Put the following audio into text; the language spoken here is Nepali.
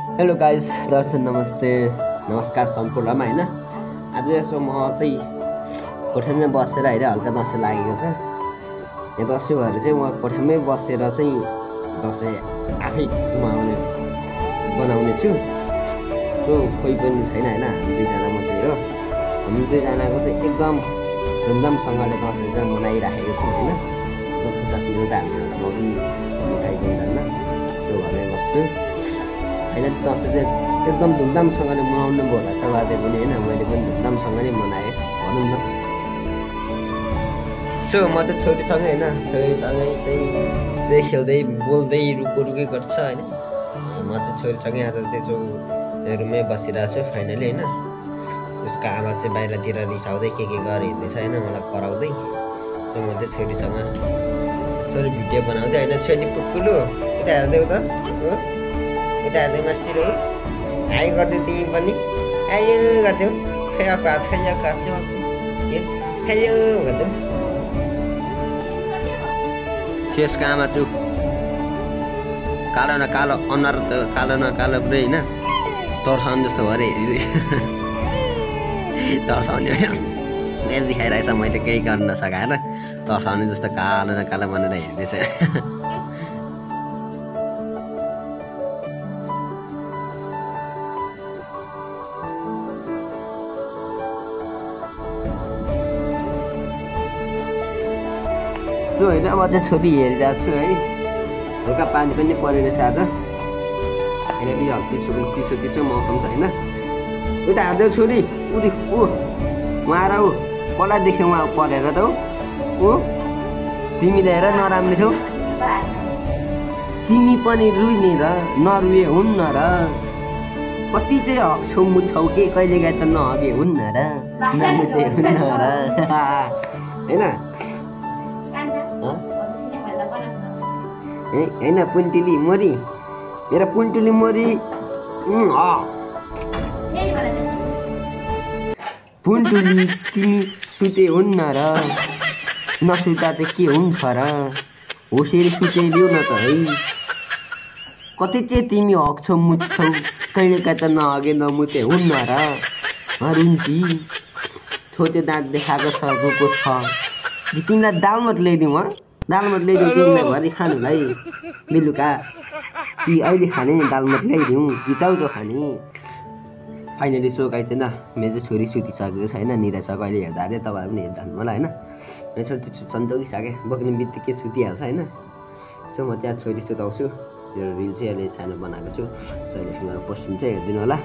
हेलो गाइस, दर्शन नमस्ते, नमस्कार सम्पूर्णमा हैन। आज यसो म चाहिँ कोठामै बसेर हैन हल्का दसैँ लागेको छ। यहाँ दसैँ भएर चाहिँ म कोठामै बसेर चाहिँ दसैँ आफै बनाउने छु। कोही पनि छैन हैन, हामी दुईजना मात्रै हो। हामी दुईजनाको चाहिँ एकदम धुमधामसँगले दसैँ चाहिँ मनाइराखेको छौँ हैन। दसैँ मिल्दा हामीहरूलाई म पनि मिठाई दिँदैन, त्यो घरमै बस्छु। होइन दसैँ चाहिँ एकदम धुमधामसँगले मनाउनु भयो होला तपाईँहरूले पनि होइन, मैले पनि धुमधामसँगले मनाएँ भनौँ न। सो म चाहिँ छोरीसँगै होइन, छोरीसँगै चाहिँ खेल्दै बोल्दै रुकै गर्छ होइन। म चाहिँ छोरीसँगै आज चाहिँ रुममै बसिरहेको छु फाइनली होइन। उसको आमा चाहिँ बाहिरतिर रिसाउँदै के गरेर हिँड्दैछ होइन, मलाई कराउँदै। सो म चाहिँ छोरीसँग यसरी भिडियो बनाउँदै होइन। छोरी पुक्कुलु यता हेर्दै त हो, यता हेर्दै मास्तिर हो, हाई गरिदियो तिमी पनि, आयो गरिदेऊ, खेल्यो गरिदेऊ। शेषको आमा चुप, कालो न कालो अनुहार त कालो न कालो पुरै होइन, तर्साउने जस्तो भरे तर्साउने धेरै देखाइरहेछ। मैले केही गर्न नसकाएर तर्साउने जस्तो कालो न कालो बनेर हेर्दैछ। सो होइन, म चाहिँ छोरी हेरिरहेको छु है। हल्का पानी पनि परिरहेछ आज, फाइनली चिसो चिसो मौसम छ होइन। उता हेर्दै छोरी उदी ऊ उहाँ ऊ कसलाई देख्यौ उहाँ परेर त ऊ तिमीले हेर नराम्रो छौ, तिमी पनि रुइने र नरुए हुन्न र, कति चाहिँ हग्छौ मुछौ के कहिले काहीँ त नहगे हुन्न र, नमुते हुन्न र होइन। होइन पुन्टिली मोरी, मेरो पुन्टिली मोरी, पुन्टुली तिमी सुते हुन्न र, नसुता त के हुन्छ र, होसेरी सुतेलिउ न त है, कति चाहिँ तिमी हग्छौ मुच्छौ कहिले काहीँ त नहगे नमुते हुन्न र, रुन्ची छोटे दाँत देखाएको छ गएको छ। तिमीलाई दालमट ल्याइदिउँ, दालमट ल्याइदिउँ तिमीलाई भरि खानुलाई बेलुका, कि अहिले खाने दालमट ल्याइदिउँ कि चाउचाउ खाने। फाइनली सो गाई चाहिँ मेरो चाहिँ छोरी सुतिसकेको छ होइन, निदाइसक्यो। अहिले हेर्दा अरे तपाईँहरू पनि हेर्दा मलाई होइन, मेरो छोरी सन्तोकिसक्यो, बोक्ने बित्तिकै सुतिहाल्छ होइन। सो म चाहिँ छोरी सुताउँछु। मेरो रिल चाहिँ अहिले सानो बनाएको छु, जहिलेसम्म पोस्ट हुन्छ हेरिदिनु होला।